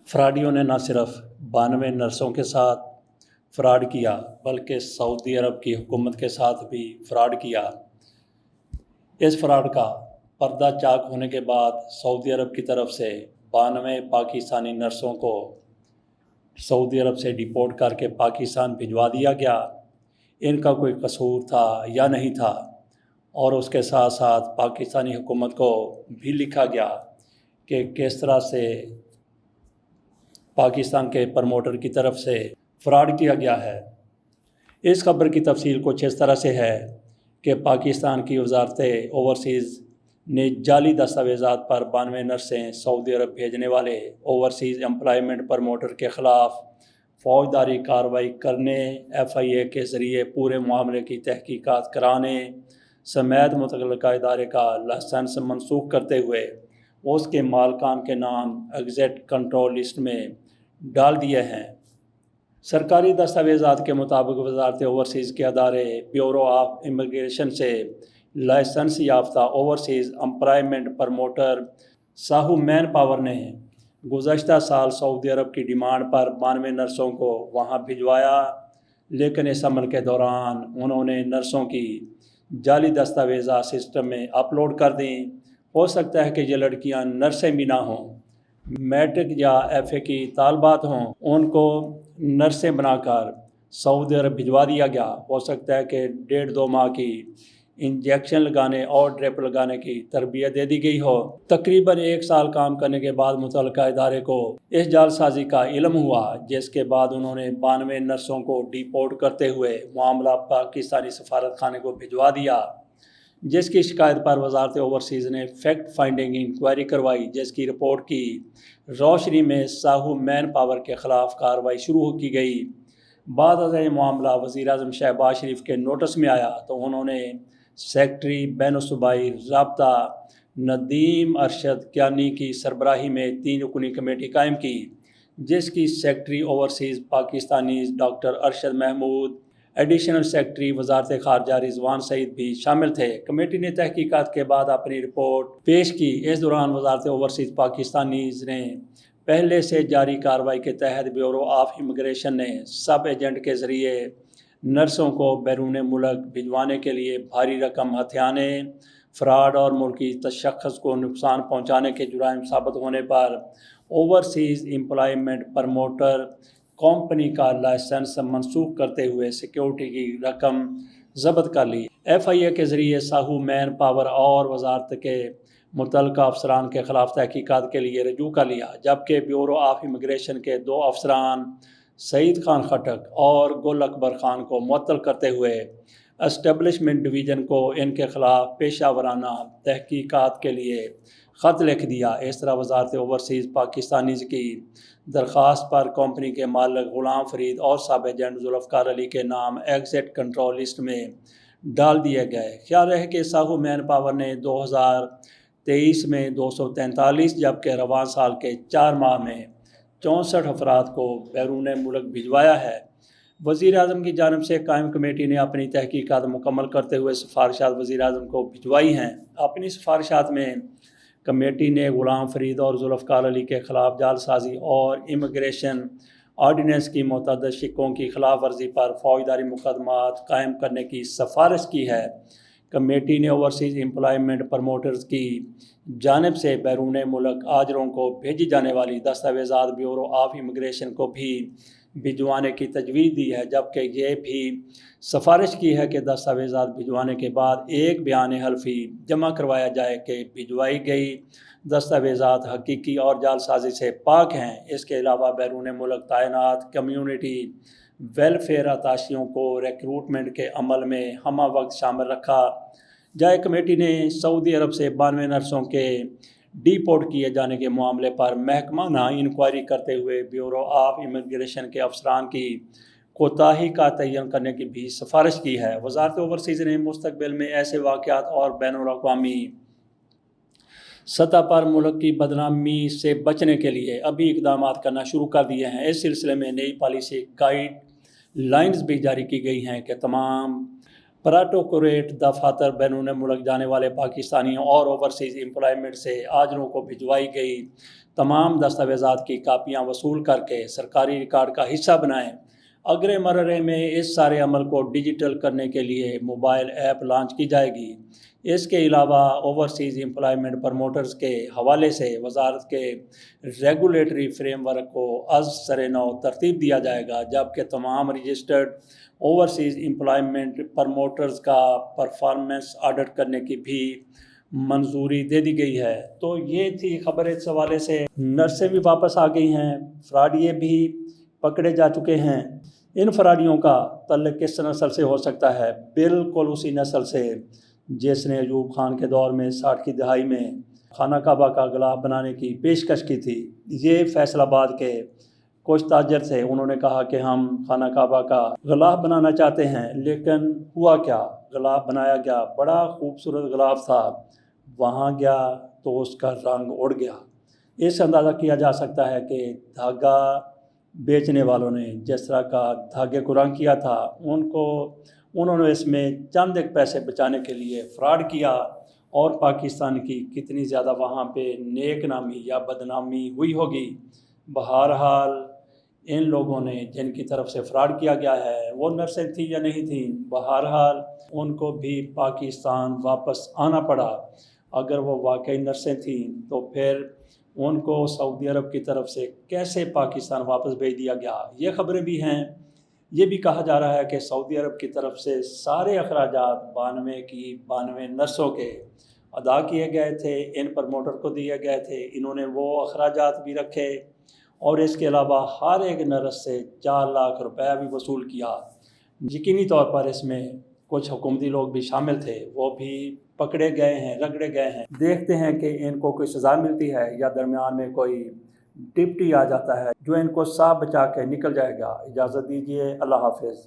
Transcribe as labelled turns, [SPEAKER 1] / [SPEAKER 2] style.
[SPEAKER 1] फ्राडियों ने न सिर्फ 92 नर्सों के साथ फ्रॉड किया बल्कि सऊदी अरब की हुकूमत के साथ भी फ्रॉड किया। इस फ्रॉड का पर्दा चाक होने के बाद सऊदी अरब की तरफ से 92 पाकिस्तानी नर्सों को सऊदी अरब से डिपोर्ट करके पाकिस्तान भिजवा दिया गया। इनका कोई कसूर था या नहीं था, और उसके साथ साथ पाकिस्तानी हुकूमत को भी लिखा गया कि किस तरह से पाकिस्तान के प्रमोटर की तरफ से फ्रॉड किया गया है। इस खबर की तफसील कुछ इस तरह से है कि पाकिस्तान की वजारत ओवरसीज़ ने जाली दस्तावेज़ात पर 92 नर्सें सऊदी अरब भेजने वाले ओवरसीज़ एम्प्लॉयमेंट प्रमोटर के ख़िलाफ़ फ़ौजदारी कार्रवाई करने, FIA के ज़रिए पूरे मामले की तहकीकात कराने समेत मुतल्लिका इदारे का लाइसेंस मनसूख करते हुए उसके मालकान के नाम एग्जिट कंट्रोल लिस्ट में डाल दिए हैं। सरकारी दस्तावेज़ात के मुताबिक वजारत ओवरसीज़ के अदारे ब्यूरो ऑफ इमिग्रेशन से लाइसेंस याफ्ता overseas employment promoter Sahu man power ने गुज़श्ता साल सऊदी अरब की डिमांड पर 92 नर्सों को वहां भिजवाया, लेकिन इस अमल के दौरान उन्होंने नर्सों की जाली दस्तावेज़ात सिस्टम में अपलोड कर दी। हो सकता है कि ये लड़कियां नर्सें भी ना हों, मैट्रिक या FA की तालबात हों, उनको नर्सें बनाकर सऊदी अरब भिजवा दिया गया। हो सकता है कि 1.5-2 माह की इंजेक्शन लगाने और ड्रिप लगाने की तरबियत दे दी गई हो। तकरीबन 1 साल काम करने के बाद मुतल्लिका इदारे को इस जालसाजी का इल्म हुआ, जिसके बाद उन्होंने 92 नर्सों को डिपोर्ट करते हुए मामला पाकिस्तानी सफारत खाने को भिजवा दिया, जिसकी शिकायत पर वजारत ओवरसीज़ ने फैक्ट फाइंडिंग इंक्वायरी करवाई, जिसकी रिपोर्ट की रोशनी में साहू मैन पावर के ख़िलाफ़ कार्रवाई शुरू की गई। बाद ये मामला वज़ीर आज़म शहबाज शरीफ के नोटिस में आया तो उन्होंने सेक्रेटरी बैनुल-सूबाई राब्ता नदीम अरशद कियानी की सरबराही में 3 रुकनी कमेटी कायम की, जिसकी secretary overseas Pakistani doctor Arshad Mahmood, additional secretary वजारत खारजा रिजवान सईद भी शामिल थे। कमेटी ने तहकीकात के बाद अपनी रिपोर्ट पेश की। इस दौरान वजारत ओवरसीज़ पाकिस्तानीज़ ने पहले से जारी कार्रवाई के तहत ब्यूरो ऑफ इमिग्रेशन ने सब एजेंट के ज़रिए नर्सों को बैरून मुल्क भिजवाने के लिए भारी रकम हथियाने, फ्रॉड और मुल्की तशख़्ख़ुस को नुकसान पहुँचाने के जुराइम साबित होने पर ओवरसीज़ एम्प्लॉयमेंट प्रमोटर कंपनी का लाइसेंस मनसूख करते हुए सिक्योरिटी की रकम जब्त कर ली। FIA के ज़रिए साहू मैन पावर और वजारत के मुतल्लिका अफसरान के ख़िलाफ़ तहकीकात के लिए रजू कर लिया, जबकि ब्यूरो ऑफ इमिग्रेशन के 2 अफसरान सईद खान खटक और गुल अकबर खान को मुअत्तल करते हुए एस्टेब्लिशमेंट डिवीज़न को इनके ख़िलाफ़ पेशा वराना तहकीकात के लिए ख़त लिख दिया। इस तरह वजारत ओवरसीज़ पाकिस्तानीज़ की दरख्वास्त पर कंपनी के मालिक ग़ुलाम फरीद और सब एजेंट जुल्फ़कार अली के नाम एग्जिट कंट्रोल लिस्ट में डाल दिए गए। ख्याल रहे कि साहू मैन पावर ने 2023 में 243 जबकि रवान साल के 4 माह में 64 अफराद को बैरून मुल्क भिजवाया है। वज़ीर आज़म की जानिब से कायम कमेटी ने अपनी तहकीकात मुकम्मल करते हुए सिफारिशात वज़ीर आज़म को भिजवाई हैं। अपनी सिफारिशात में कमेटी ने ग़ुलाम फरीद और जुल्फ़कार अली के ख़िलाफ़ जालसाजी और इमिग्रेशन ऑर्डिनेंस की मुतअद्दिद शिकों की खिलाफ वर्जी पर फौजदारी मुकदमात कायम करने की सिफारिश की है। कमेटी ने ओवरसीज़ एम्प्लॉयमेंट प्रमोटर्स की जानिब से बैरून मुल्क आजरों को भेजी जाने वाली दस्तावेज़ात ब्यूरो ऑफ इमिग्रेशन को भी भिजवाने की तजवीज़ दी है, जबकि ये भी सिफारिश की है कि दस्तावेज़ात भिजवाने के बाद एक बयान हल्फी जमा करवाया जाए कि भिजवाई गई दस्तावेज़ात हकीकी और जालसाजी से पाक हैं। इसके अलावा बैरून मुल्क तैनात कम्यूनिटी वेलफेयर अताशियों को रिक्रूटमेंट के अमल में हमा वक्त शामिल रखा जाए। कमेटी ने सऊदी अरब से 92 नर्सों के डिपोर्ट किए जाने के मामले पर महकमाना इंक्वायरी करते हुए ब्यूरो ऑफ इमिग्रेशन के अफसरान की कोताही का तयन करने की भी सिफारिश की है। वजारत ओवरसीज़ ने मुस्तकबिल में ऐसे वाक़यात और बैनुल-अक़वामी सतह पर मुल्क की बदनामी से बचने के लिए अभी इक़दाम करना शुरू कर दिए हैं। इस सिलसिले में नई पॉलिसी गाइड लाइन्स भी जारी की गई हैं कि तमाम प्रोटोकोरेट दफातर बैरून मुल्क जाने वाले पाकिस्तानियों और ओवरसीज़ एम्प्लॉयमेंट से आजरों को भिजवाई गई तमाम दस्तावेज़ात की कापियाँ वसूल करके सरकारी रिकॉर्ड का हिस्सा बनाएं। अगले मरहले में इस सारे अमल को डिजिटल करने के लिए मोबाइल ऐप लॉन्च की जाएगी। इसके अलावा ओवरसीज़ एम्प्लॉयमेंट प्रमोटर्स के हवाले से वजारत के रेगुलेटरी फ्रेमवर्क को अज़ सर-ए-नौ तरतीब दिया जाएगा, जबकि तमाम रजिस्टर्ड ओवरसीज़ एम्प्लॉयमेंट प्रमोटर्स का परफॉर्मेंस ऑडिट करने की भी मंजूरी दे दी गई है। तो ये थी खबर। इस हवाले से नर्सें भी वापस आ गई हैं, फ्रॉडिये भी पकड़े जा चुके हैं। इन फराडियों का तल्लुक़ किस नस्ल से हो सकता है? बिल्कुल उसी नस्ल से जिसने अयूब खान के दौर में 60 की दहाई में खाना काबा का गिलाफ बनाने की पेशकश की थी। ये फैसलाबाद के कुछ ताजर थे, उन्होंने कहा कि हम खाना काबा का गिलाफ बनाना चाहते हैं, लेकिन हुआ क्या, गिलाफ बनाया गया, बड़ा खूबसूरत गिलाफ था, वहाँ गया तो उसका रंग उड़ गया। इससे अंदाज़ा किया जा सकता है कि धागा बेचने वालों ने जिस तरह का धागे को रंग किया था, उन्होंने इसमें चंद एक पैसे बचाने के लिए फ्रॉड किया, और पाकिस्तान की कितनी ज़्यादा वहाँ पे नेक नामी या बदनामी हुई होगी। बहरहाल इन लोगों ने जिनकी तरफ से फ्रॉड किया गया है वो नर्सें थी या नहीं थी, बहरहाल उनको भी पाकिस्तान वापस आना पड़ा। अगर वो वाकई नर्सें थीं तो फिर उनको सऊदी अरब की तरफ से कैसे पाकिस्तान वापस भेज दिया गया? ये खबरें भी हैं। ये भी कहा जा रहा है कि सऊदी अरब की तरफ से सारे अखराजात 92 नर्सों के अदा किए गए थे, इन प्रमोटर को दिए गए थे, इन्होंने वो अखराजात भी रखे, और इसके अलावा हर एक नर्स से 4 लाख रुपए भी वसूल किया। यकीनी तौर पर इसमें कुछ हुकूमती लोग भी शामिल थे, वो भी पकड़े गए हैं, रगड़े गए हैं। देखते हैं कि इनको कोई सज़ा मिलती है या दरमियान में कोई डिप्टी आ जाता है जो इनको साफ बचा के निकल जाएगा। इजाज़त दीजिए, अल्लाह हाफ़िज़।